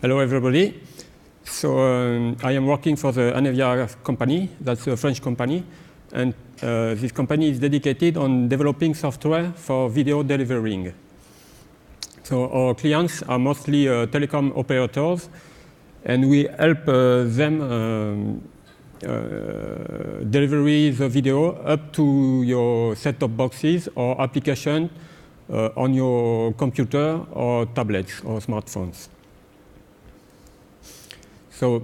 Hello, everybody. So I am working for the Anevia company. That's a French company. And this company is dedicated on developing software for video delivering. So our clients are mostly telecom operators. And we help them deliver the video up to your set-top boxes or application on your computer or tablets or smartphones. So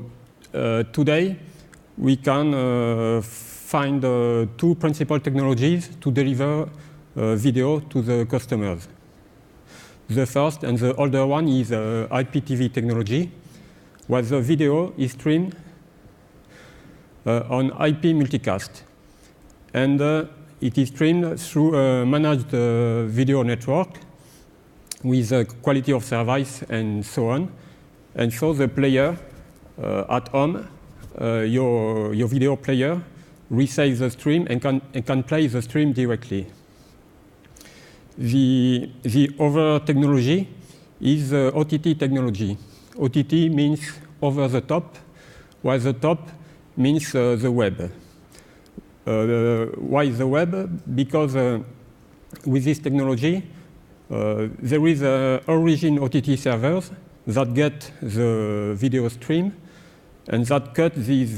today, we can find two principal technologies to deliver video to the customers. The first and the older one is IPTV technology, where the video is streamed on IP multicast. And it is streamed through a managed video network with quality of service and so on. And so the player at home, your video player, receives the stream and can play the stream directly. The other technology is OTT technology. OTT means over the top, while the top means the web. Why the web? Because with this technology, there is origin OTT servers that get the video stream and that cut this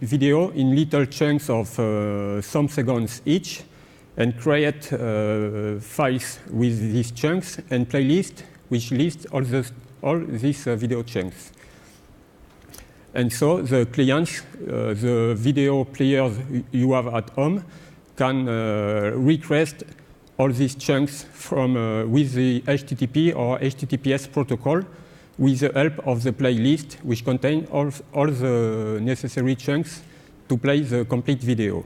video in little chunks of some seconds each and create files with these chunks and playlist which list all these video chunks. And so the clients, the video players you have at home, can request all these chunks from with the HTTP or HTTPS protocol with the help of the playlist, which contain all the necessary chunks to play the complete video.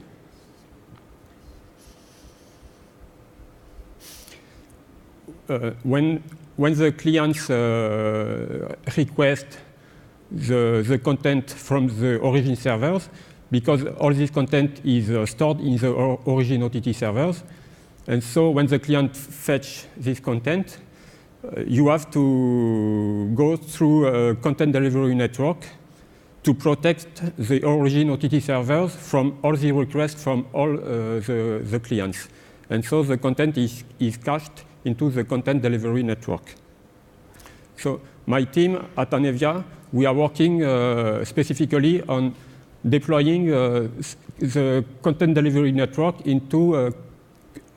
When the clients request the content from the origin servers, because all this content is stored in the origin OTT servers, and so when the client fetch this content, you have to go through a content delivery network to protect the origin OTT servers from all the requests from all the clients. And so the content is cached into the content delivery network. So my team at Anevia, we are working specifically on deploying the content delivery network into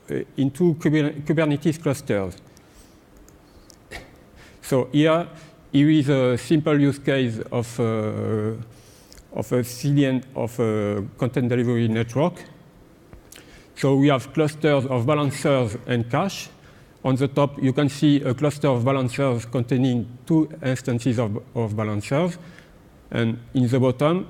Kubernetes clusters. So here is a simple use case of a CDN of a content delivery network. So we have clusters of balancers and cache. On the top, you can see a cluster of balancers containing two instances of balancers. And in the bottom,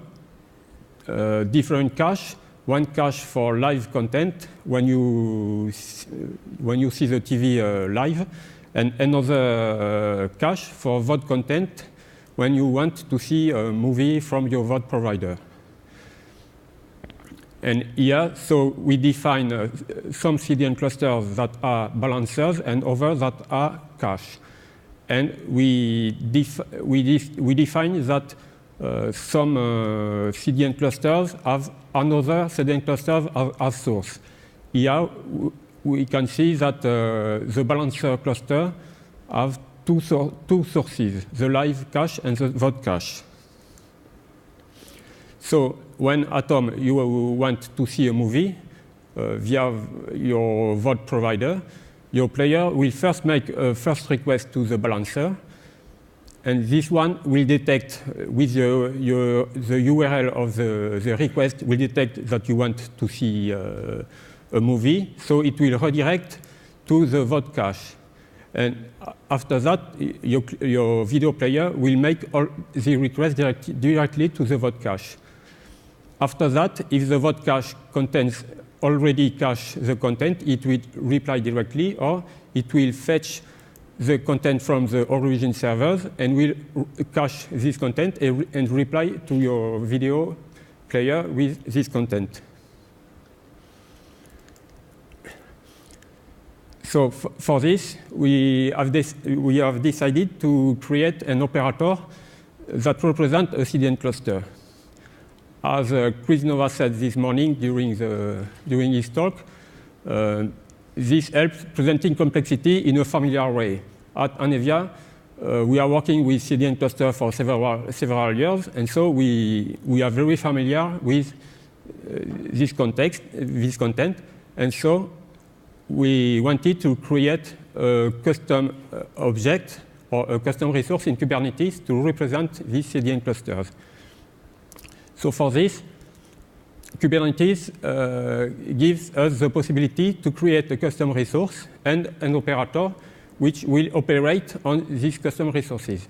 different cache. One cache for live content when you see the TV live, and another cache for VOD content when you want to see a movie from your VOD provider. And here, so we define some CDN clusters that are balancers and others that are cache. And we define that some CDN clusters have another CDN clusters as source. Here, we can see that the balancer cluster have two sources, the live cache and the VOD cache. So when at home you want to see a movie via your VOD provider, your player will first make a first request to the balancer, and this one will detect with the URL of the request will detect that you want to see a movie, so it will redirect to the VOD cache. And after that, your video player will make all the requests directly to the VOD cache. After that, if the VOD cache contains already cached the content, it will reply directly, or it will fetch the content from the origin servers and will cache this content and reply to your video player with this content. So for this, we have decided to create an operator that represents a CDN cluster. As Chris Nova said this morning during his talk, this helps presenting complexity in a familiar way. At Anevia, we are working with CDN cluster for several years, and so we are very familiar with this context, this content, and so we wanted to create a custom object or a custom resource in Kubernetes to represent these CDN clusters. So for this, Kubernetes gives us the possibility to create a custom resource and an operator which will operate on these custom resources.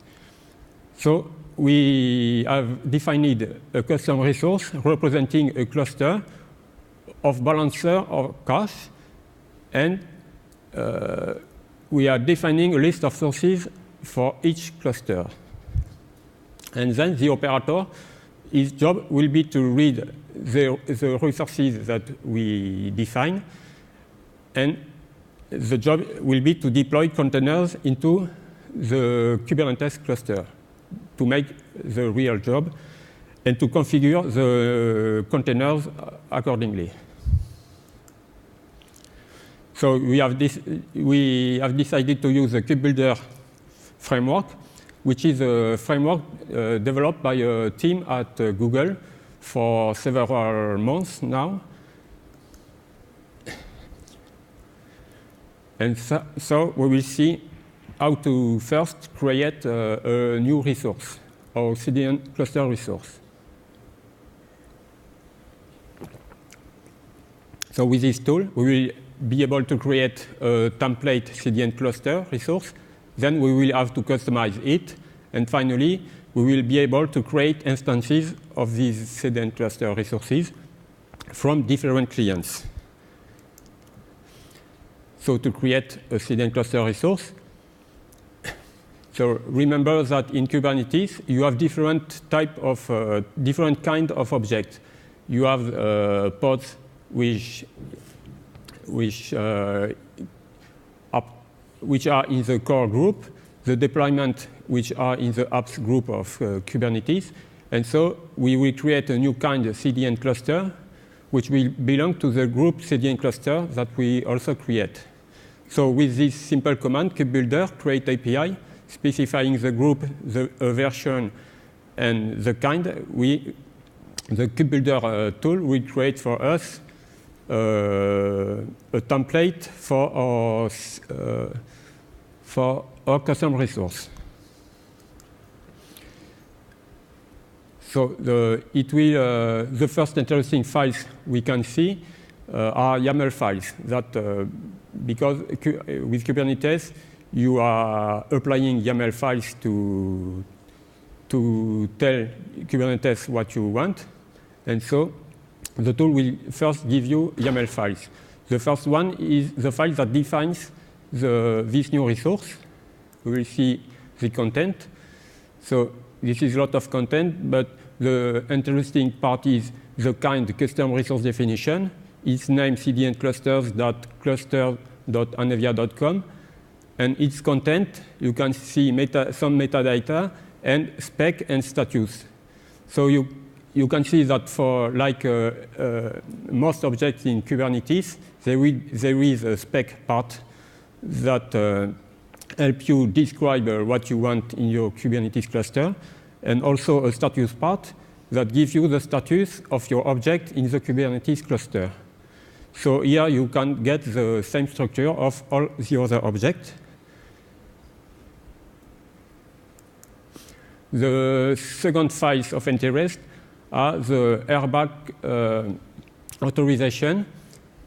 So we have defined a custom resource representing a cluster of balancer or cache, and we are defining a list of sources for each cluster. And then the operator, his job will be to read the resources that we define, and the job will be to deploy containers into the Kubernetes cluster to make the real job and to configure the containers accordingly. So we have decided to use the KubeBuilder framework, which is a framework developed by a team at Google for several months now. And so we will see how to first create a new resource, or CDN cluster resource. So with this tool, we will be able to create a template CDN cluster resource. Then we will have to customize it. And finally, we will be able to create instances of these CDN cluster resources from different clients. So to create a CDN cluster resource, so remember that in Kubernetes, you have different kind of objects. You have pods which are in the core group, the deployment which are in the apps group of Kubernetes. And so we will create a new kind of CDN cluster, which will belong to the group CDN cluster that we also create. So with this simple command, KubeBuilder create API, specifying the group, the version, and the kind, the KubeBuilder tool will create for us a template for our custom resource. So the first interesting files we can see are YAML files that, because with Kubernetes, you are applying YAML files to tell Kubernetes what you want. And so the tool will first give you YAML files. The first one is the file that defines this new resource. We will see the content. So this is a lot of content, but the interesting part is the kind custom resource definition. It's named cdnclusters.cluster.anevia.com. And its content, you can see some metadata and spec and status. So you can see that for most objects in Kubernetes, there is a spec part that help you describe what you want in your Kubernetes cluster, and also a status part that gives you the status of your object in the Kubernetes cluster. So here you can get the same structure of all the other objects. The second files of interest are the airbag authorization.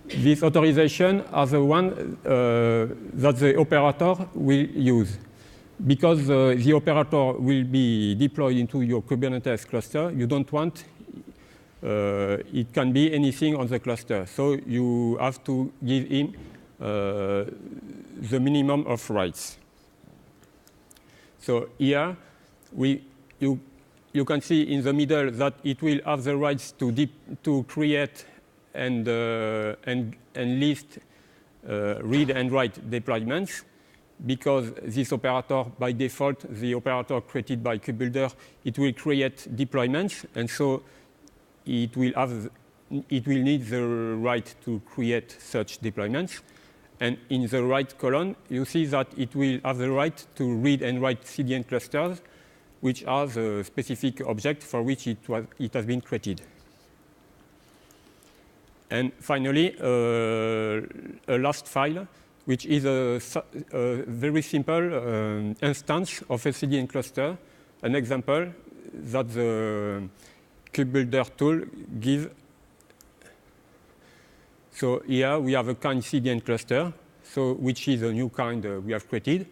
These authorizations are the one that the operator will use. Because the operator will be deployed into your Kubernetes cluster, you don't want it can be anything on the cluster. So you have to give him the minimum of rights. So here, you can see in the middle that it will have the rights to create and list read and write deployments, because this operator, by default, the operator created by KubeBuilder, it will create deployments, and so it will need the right to create such deployments. And in the right column, you see that it will have the right to read and write CDN clusters, which are the specific object for which it has been created. And finally, a last file, which is a very simple instance of a CDN cluster, an example that the KubeBuilder tool gives. So here we have a kind CDN cluster, which is a new kind we have created.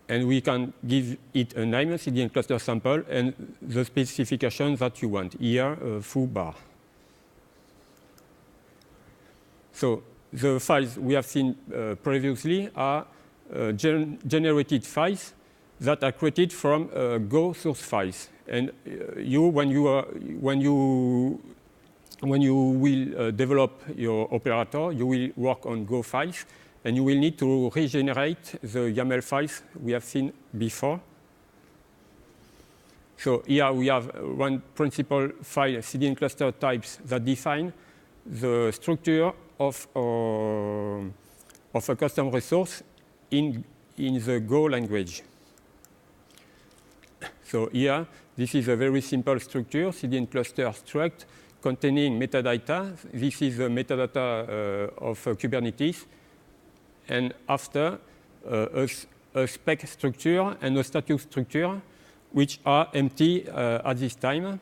And we can give it a name, CDN cluster sample, and the specification that you want, here, foo bar. So the files we have seen previously are generated files that are created from Go source files. And when you will develop your operator, you will work on Go files, and you will need to regenerate the YAML files we have seen before. So here we have one principal file, CDN cluster types, that define the structure of a custom resource in the Go language. So here, this is a very simple structure, CDN cluster struct, containing metadata. This is the metadata of Kubernetes. And after, a spec structure and a status structure, which are empty at this time.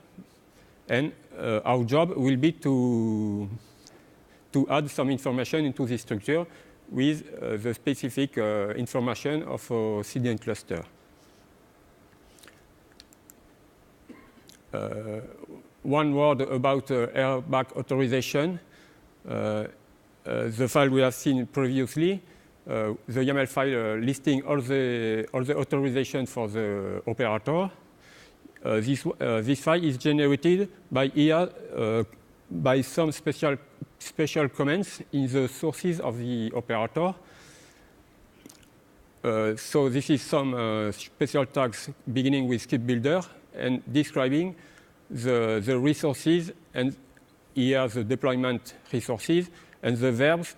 And our job will be to add some information into this structure with the specific information of a CDN cluster. One word about RBAC authorization. The file we have seen previously, the YAML file listing all the authorization for the operator. This file is generated by here by some special comments in the sources of the operator. So this is some special tags beginning with KubeBuilder and describing the resources, and here the deployment resources and the verbs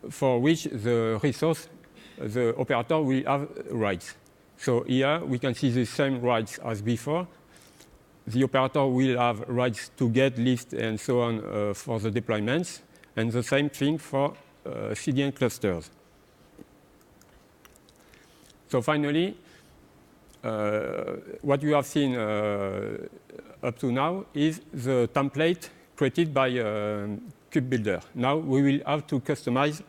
for which the resource, the operator will have rights. So here we can see the same rights as before. The operator will have rights to get, list, and so on for the deployments, and the same thing for CDN clusters. So finally, what you have seen up to now is the template created by KubeBuilder. Now we will have to customize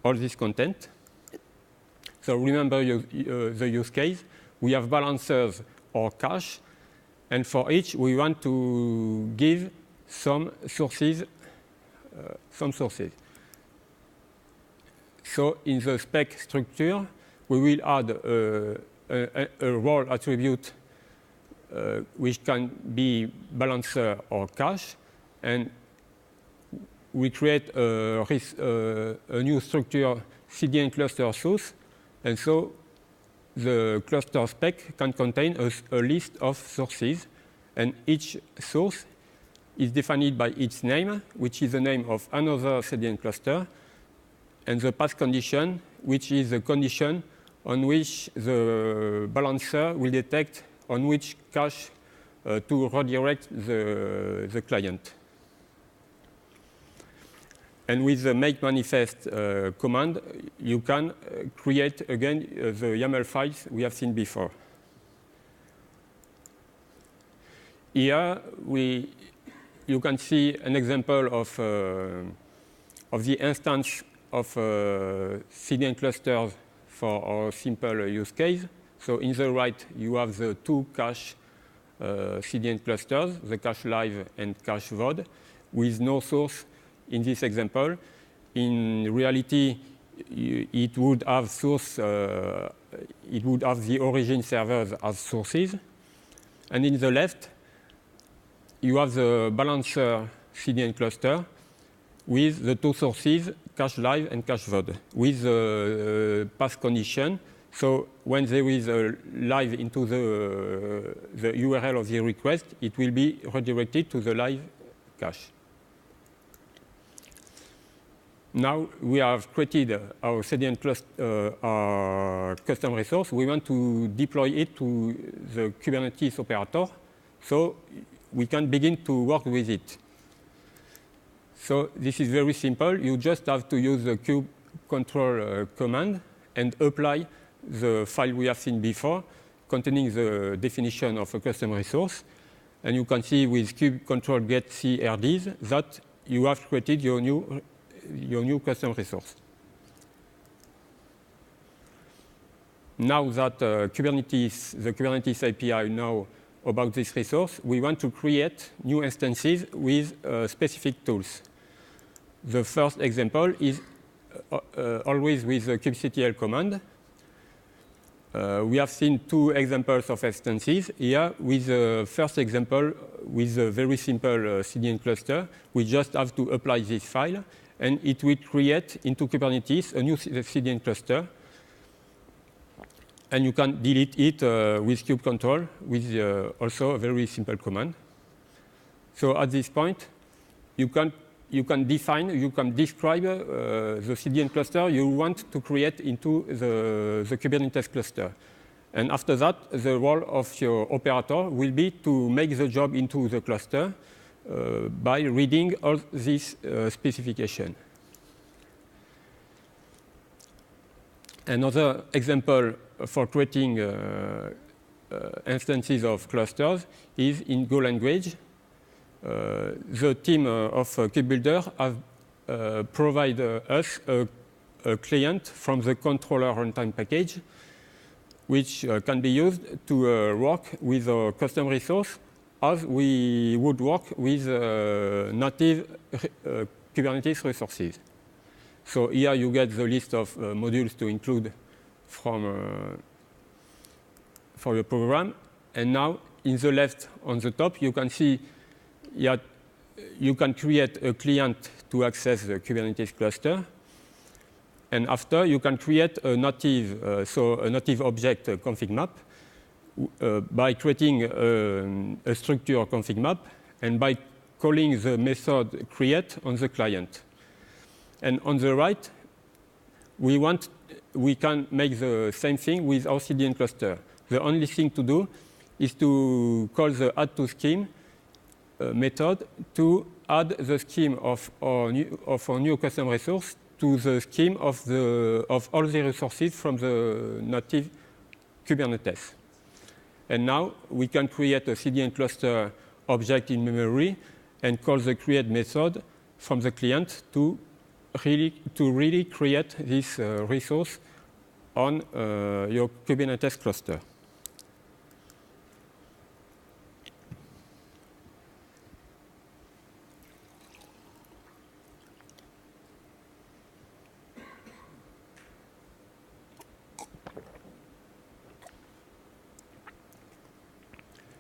all this content. So remember the use case. We have balancers or cache, and for each we want to give some sources. So in the spec structure, we will add a role attribute which can be balancer or cache, and we create a new structure, CDN cluster source, and so the cluster spec can contain a list of sources, and each source is defined by its name, which is the name of another CDN cluster, and the path condition, which is the condition on which the balancer will detect on which cache to redirect the client. And with the make manifest command, you can create again the YAML files we have seen before. Here you can see an example of the instance of CDN clusters for our simple use case. So in the right, you have the two cache CDN clusters, the cache live and cache VOD, with no source in this example. In reality, it would have the origin servers as sources. And in the left, you have the balancer CDN cluster with the two sources, cache live and cache VOD, with the path condition. So when there is a live into the URL of the request, it will be redirected to the live cache. Now we have created our CDN cluster, our custom resource. We want to deploy it to the Kubernetes operator, so we can begin to work with it. So this is very simple. You just have to use the kubectl command and apply the file we have seen before, containing the definition of a custom resource. And you can see with kubectl get CRDs that you have created your new custom resource. Now that the Kubernetes API know about this resource, we want to create new instances with specific tools. The first example is always with the kubectl command. We have seen two examples of instances here. With the first example, with a very simple CDN cluster, we just have to apply this file, and it will create into Kubernetes a new CDN cluster. And you can delete it with kubectl with also a very simple command. So at this point, you can describe the CDN cluster you want to create into the Kubernetes cluster. And after that, the role of your operator will be to make the job into the cluster by reading all this specification. Another example for creating instances of clusters is in Go language. The team of KubeBuilder have provided us a client from the controller runtime package, which can be used to work with a custom resource as we would work with native Kubernetes resources. So here you get the list of modules to include for your program. And now in the left on the top, you can see you can create a client to access the Kubernetes cluster. And after, you can create a native, a native object config map by creating a structure config map and by calling the method create on the client. And on the right, we can make the same thing with our CDN cluster. The only thing to do is to call the add to scheme method to add the scheme of our new custom resource to the scheme of all the resources from the native Kubernetes. And now we can create a CDN cluster object in memory and call the create method from the client to really create this resource on your Kubernetes cluster.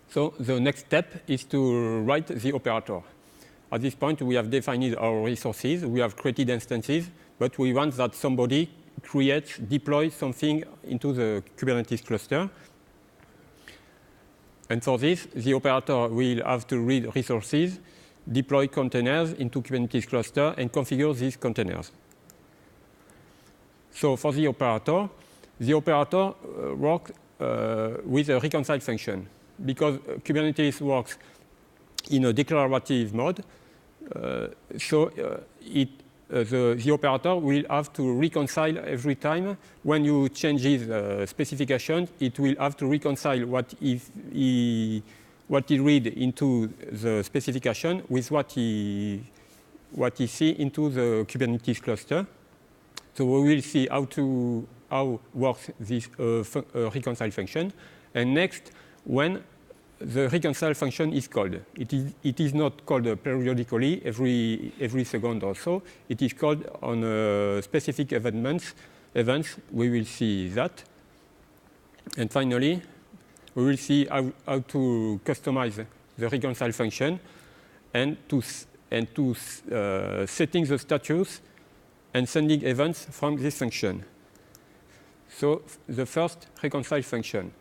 So the next step is to write the operator. At this point, we have defined our resources. We have created instances, but we want that somebody deploys something into the Kubernetes cluster. And for this, the operator will have to read resources, deploy containers into Kubernetes cluster, and configure these containers. So for the operator works with a reconcile function. Because Kubernetes works in a declarative mode, the operator will have to reconcile every time. When you change his specification, it will have to reconcile what he read into the specification with what he see into the Kubernetes cluster. So we will see how works this reconcile function. And next, when the reconcile function is called. It is not called periodically every second or so. It is called on specific events. We will see that. And finally, we will see how to customize the reconcile function and and to setting the status and sending events from this function. So the first reconcile function.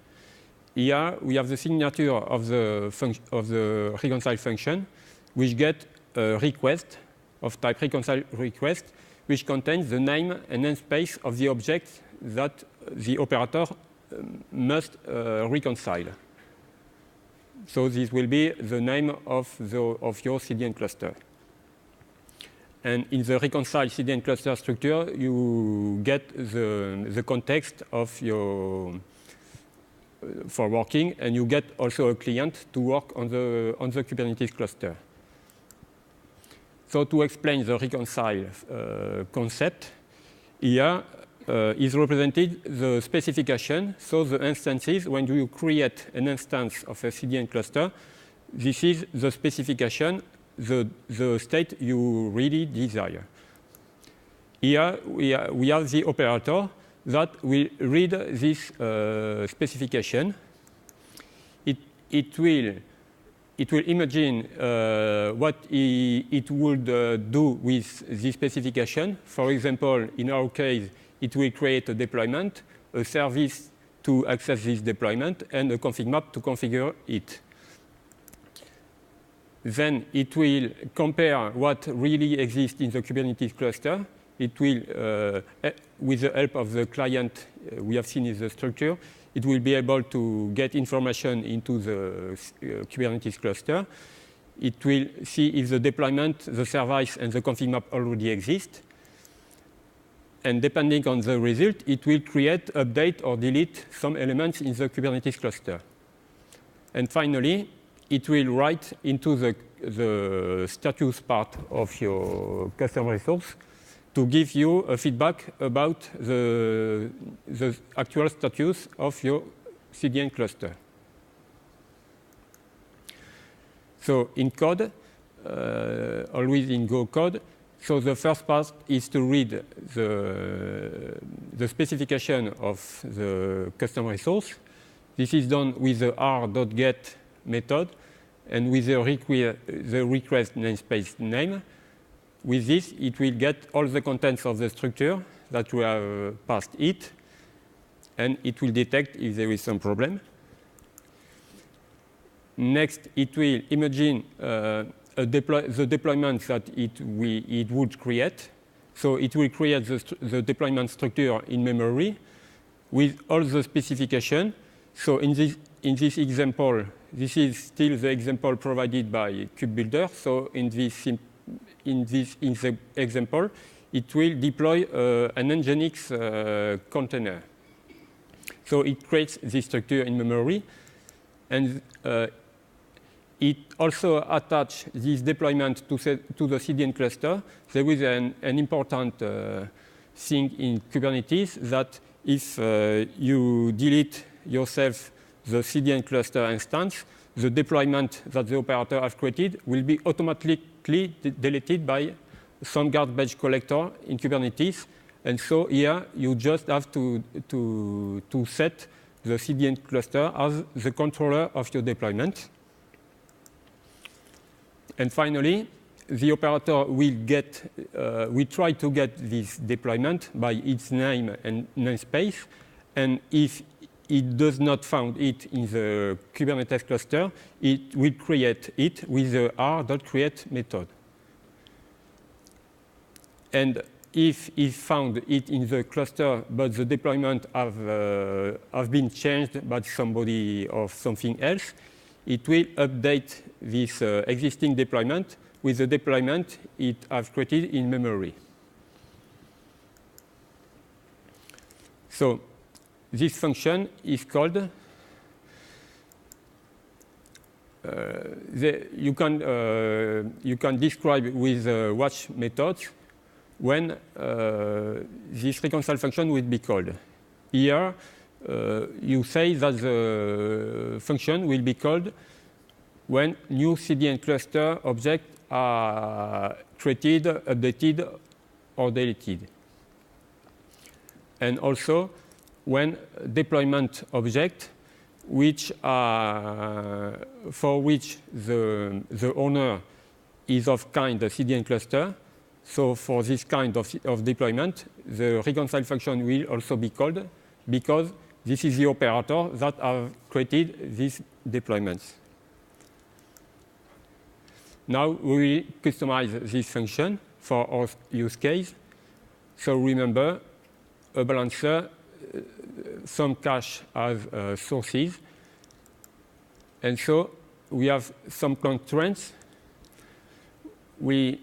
Here we have the signature of the reconcile function, which get a request of type reconcile request, which contains the name and namespace of the object that the operator must reconcile. So this will be the name of your CDN cluster. And in the reconcile CDN cluster structure, you get the context of your for working, and you get also a client to work on the Kubernetes cluster. So to explain the reconcile concept, here is represented the specification. So the instances, when you create an instance of a CDN cluster, this is the specification, the state you really desire. Here we have the operator that will read this specification. It will imagine what it would do with this specification. For example, in our case, it will create a deployment, a service to access this deployment, and a config map to configure it. Then it will compare what really exists in the Kubernetes cluster. It will, with the help of the client we have seen in the structure, it will be able to get information into the Kubernetes cluster. It will see if the deployment, the service, and the config map already exist. And depending on the result, it will create, update, or delete some elements in the Kubernetes cluster. And finally, it will write into the status part of your custom resource to give you a feedback about the actual status of your CDN cluster. So in code, always in Go code, so the first part is to read the specification of the custom resource. This is done with the r.get method and with the request namespace name. With this, it will get all the contents of the structure that we have passed it, and it will detect if there is some problem. Next, it will imagine the deployment that it would create. So it will create the deployment structure in memory with all the specification. So in this example, this is still the example provided by KubeBuilder. So in the example, it will deploy an Nginx container. So it creates this structure in memory, and it also attaches this deployment to the CDN cluster. There is an important thing in Kubernetes that if you delete yourself the CDN cluster instance, the deployment that the operator has created will be automatically deleted by some garbage collector in Kubernetes. And so here you just have to set the CDN cluster as the controller of your deployment. And finally, the operator will try to get this deployment by its name and namespace. And if it does not find it in the Kubernetes cluster, it will create it with the r.create method. And if it found it in the cluster, but the deployment have been changed by somebody or something else, it will update this existing deployment with the deployment it has created in memory. So this function is called, you can describe with watch methods when this reconcile function will be called. Here, you say that the function will be called when new CDN cluster objects are created, updated, or deleted. And also when deployment objects for which the owner is of kind CDN cluster. So for this kind of deployment, the reconcile function will also be called because this is the operator that have created these deployments. Now we will customize this function for our use case. So remember, a balancer, some cache as sources. And so we have some constraints. We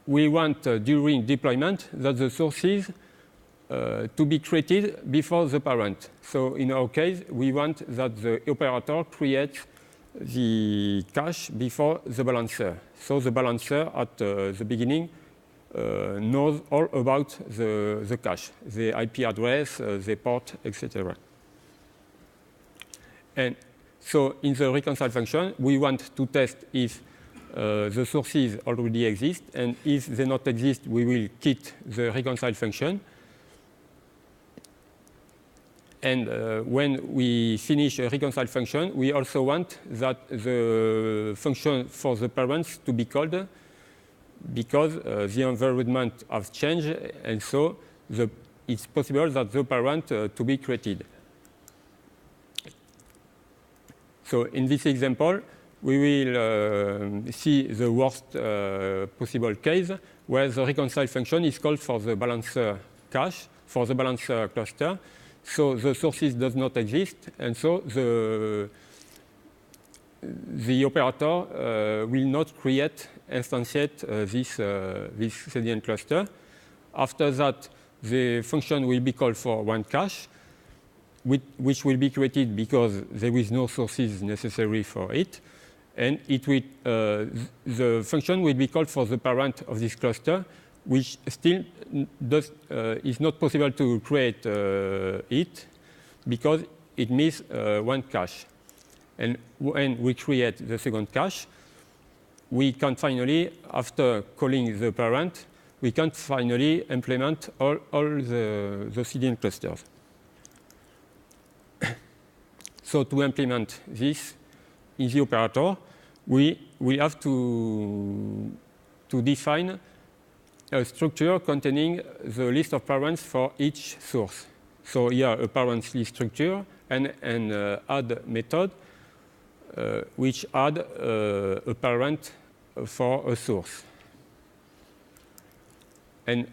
want during deployment that the sources to be created before the parent. So in our case, we want that the operator creates the cache before the balancer. So the balancer at the beginning knows all about the cache, the IP address, the port, etc. And so in the reconcile function, we want to test if the sources already exist, and if they not exist, we will quit the reconcile function. And when we finish a reconcile function, we also want that the function for the parents to be called because the environment has changed, and so it's possible that the parent to be created. So in this example, we will see the worst possible case where the reconcile function is called for the balancer cache, for the balancer cluster. So the sources does not exist, and so the operator will not instantiate this CDN cluster. After that, the function will be called for one cache, which will be created because there is no sources necessary for it. And the function will be called for the parent of this cluster, which still is not possible to create it because it misses one cache. And when we create the second cache, we can finally, after calling the parent, we can finally implement all the CDN clusters. So to implement this in the operator, we have to define a structure containing the list of parents for each source. So here a parents list structure and an add method which add a parent for a source. And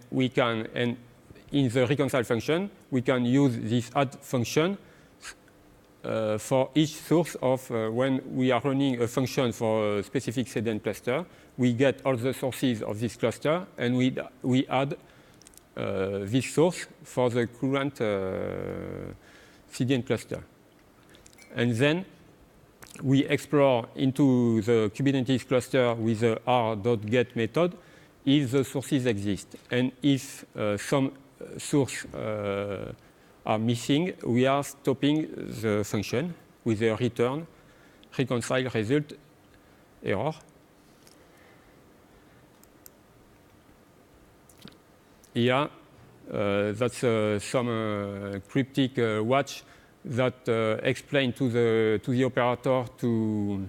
in the reconcile function, we can use this add function for each source of when we are running a function for a specific CDN cluster. We get all the sources of this cluster, and we add this source for the current CDN cluster. And then we explore into the Kubernetes cluster with the r.get method if the sources exist. And if some source are missing, we are stopping the function with a return reconcile result error. Here, that's some cryptic watch that explain to the operator to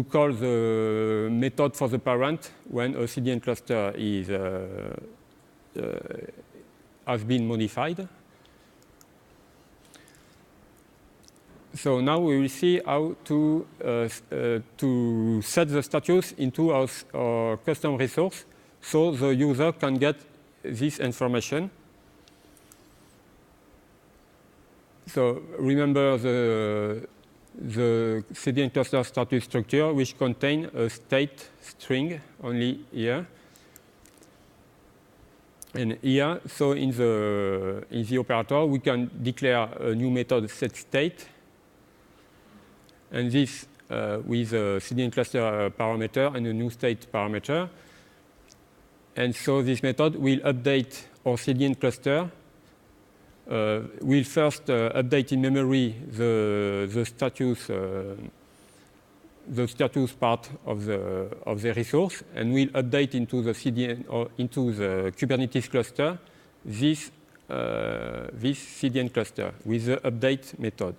call the method for the parent when a CDN cluster has been modified. So now we will see how to set the status into our custom resource so the user can get this information. So remember the CDN cluster status structure, which contain a state string only here. And here, so in the operator, we can declare a new method setState, and this with a CDN cluster parameter and a new state parameter. And so this method will update our CDN cluster. We'll first update in memory the status part of the resource, and we'll update into the CDN or into the Kubernetes cluster this CDN cluster with the update method.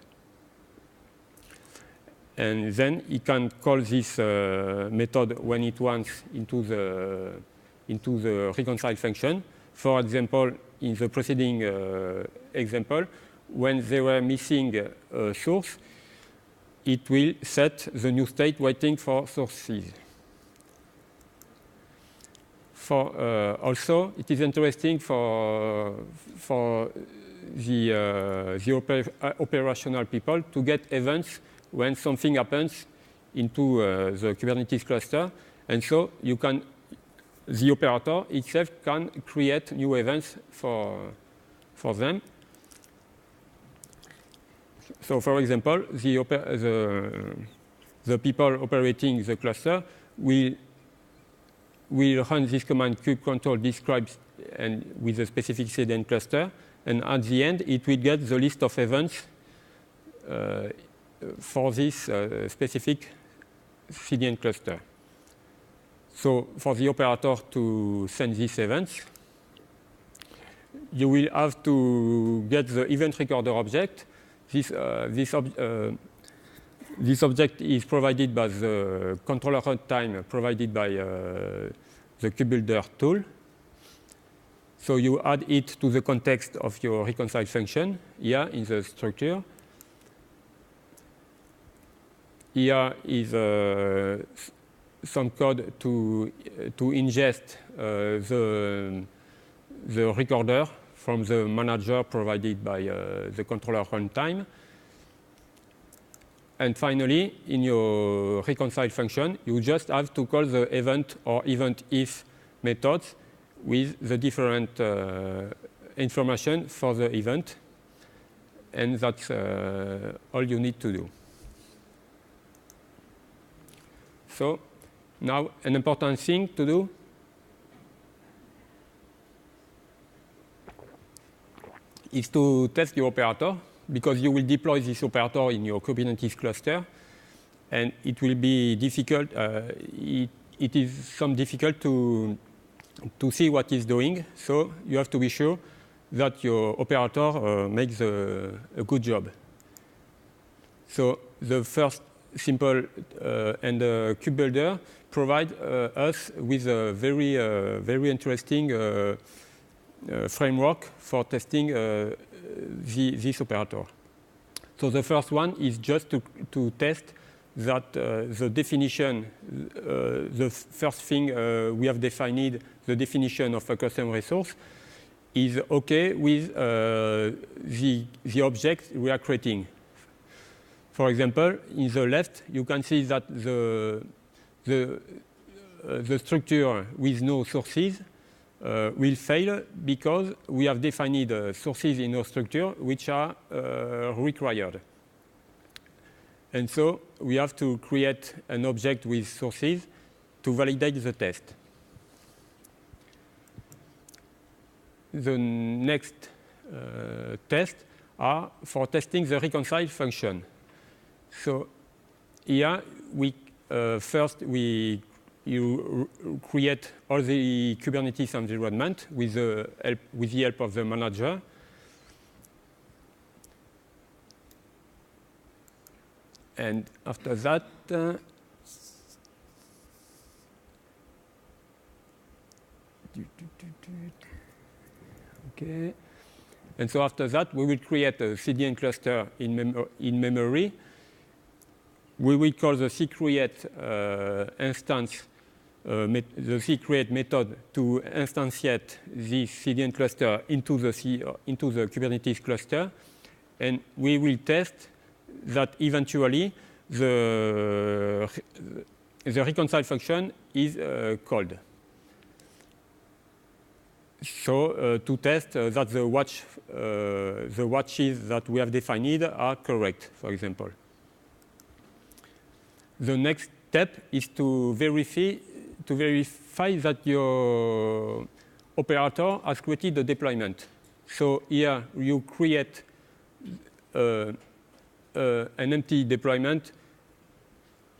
And then it can call this method when it wants into the reconcile function. For example, in the preceding example, when they were missing a source, it will set the new state waiting for sources. Also, it is interesting for the operational people to get events when something happens into the Kubernetes cluster. And so the operator itself can create new events for them. So, for example, the people operating the cluster will run this command kubectl describes and with a specific CDN cluster, and at the end it will get the list of events for this specific CDN cluster. So for the operator to send these events, you will have to get the event recorder object. This object is provided by the controller runtime provided by the KubeBuilder tool. So you add it to the context of your reconcile function here in the structure. Here is some code to ingest the recorder from the manager provided by the controller runtime. And finally, in your reconcile function, you just have to call the event or event if methods with the different information for the event. And that's all you need to do. So now an important thing to do is to test your operator, because you will deploy this operator in your Kubernetes cluster, and it will be difficult. It is difficult to see what it's doing. So you have to be sure that your operator makes a good job. So the first simple and KubeBuilder provide us with a very interesting framework for testing this operator. So the first one is just to test that the definition, the first thing we have defined, the definition of a custom resource, is OK with the object we are creating. For example, in the left, you can see that the structure with no sources will fail because we have defined sources in our structure which are required. And so we have to create an object with sources to validate the test. The next tests are for testing the reconcile function. So here, you create all the Kubernetes environment with the help of the manager. And after that, okay. And so after that, we will create a CDN cluster in memory. We will call the ccreate instance, the ccreate method to instantiate this CDN cluster into the Kubernetes cluster, and we will test that eventually the reconcile function is called. So to test that the watches that we have defined are correct, for example. The next step is to verify that your operator has created the deployment. So here you create an empty deployment,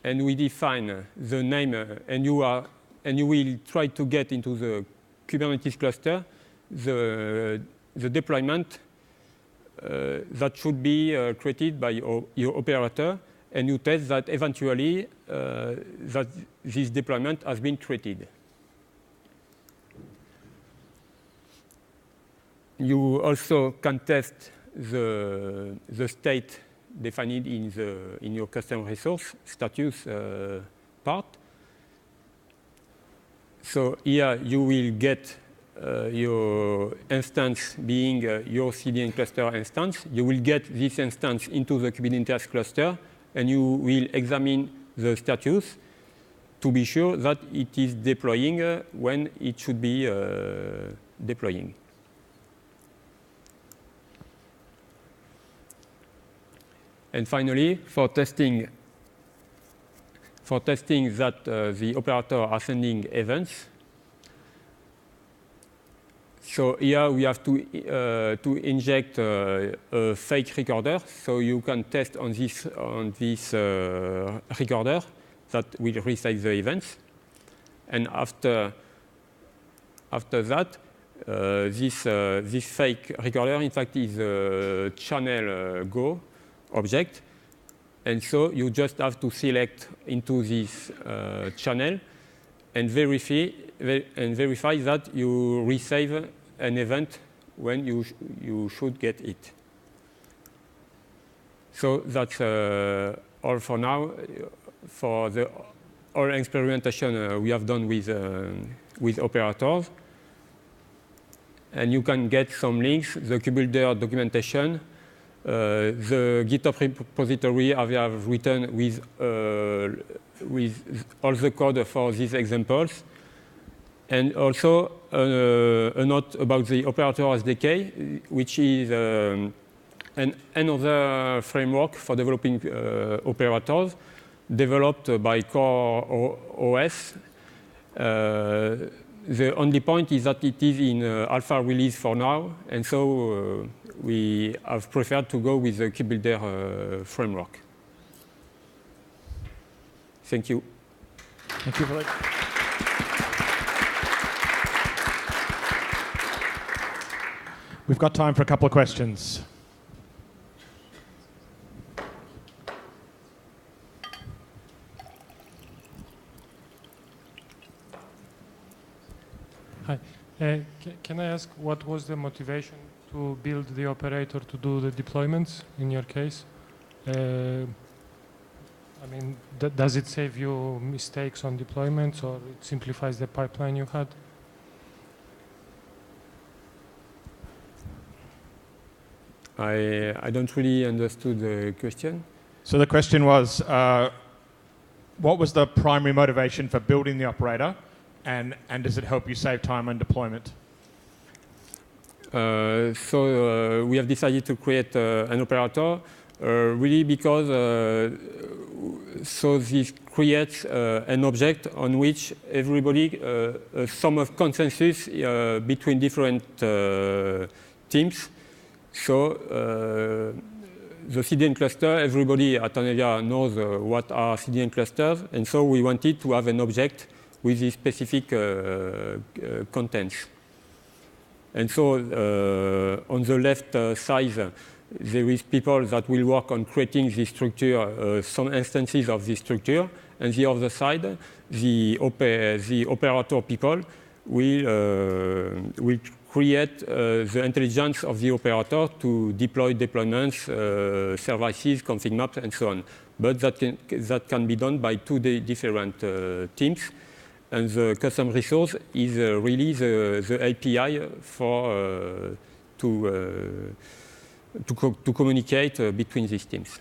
and we define the name, and you will try to get into the Kubernetes cluster the deployment that should be created by your operator. and you test that eventually that this deployment has been created. You also can test the state defined in your custom resource status part. So here you will get your instance being your CDN cluster instance. You will get this instance into the Kubernetes cluster, and you will examine the status to be sure that it is deploying when it should be deploying. And finally, for testing that the operator are sending events, so here we have to inject a fake recorder. So you can test on this recorder that will resize the events. And after that, this fake recorder, in fact, is a channel Go object. And so you just have to select into this channel and verify that you resave an event when you should get it. So that's all for now. For the all experimentation we have done with operators. And you can get some links, the KubeBuilder documentation, the GitHub repository I have written with all the code for these examples. And also a note about the operator SDK, which is another framework for developing operators developed by Core OS. The only point is that it is in alpha release for now, and so we have preferred to go with the KubeBuilder framework. Thank you. Thank you, Philippe. We've got time for a couple of questions. Hi. Can I ask what was the motivation to build the operator to do the deployments in your case? I mean, does it save you mistakes on deployments, or it simplifies the pipeline you had? I don't really understood the question. So the question was, what was the primary motivation for building the operator, and does it help you save time on deployment? So we have decided to create an operator really because so this creates an object on which everybody, some of consensus between different teams. So the CDN cluster, everybody at Anevia knows what are CDN clusters, and so we wanted to have an object with this specific contents. And so on the left side, there is people that will work on creating this structure, some instances of this structure, and the other side, the operator people will create the intelligence of the operator to deploy deployments, services, config maps, and so on. But that can be done by two different teams. And the custom resource is really the API for to communicate between these teams.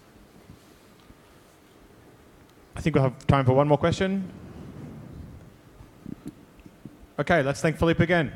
I think we'll have time for one more question. Okay, let's thank Philippe again.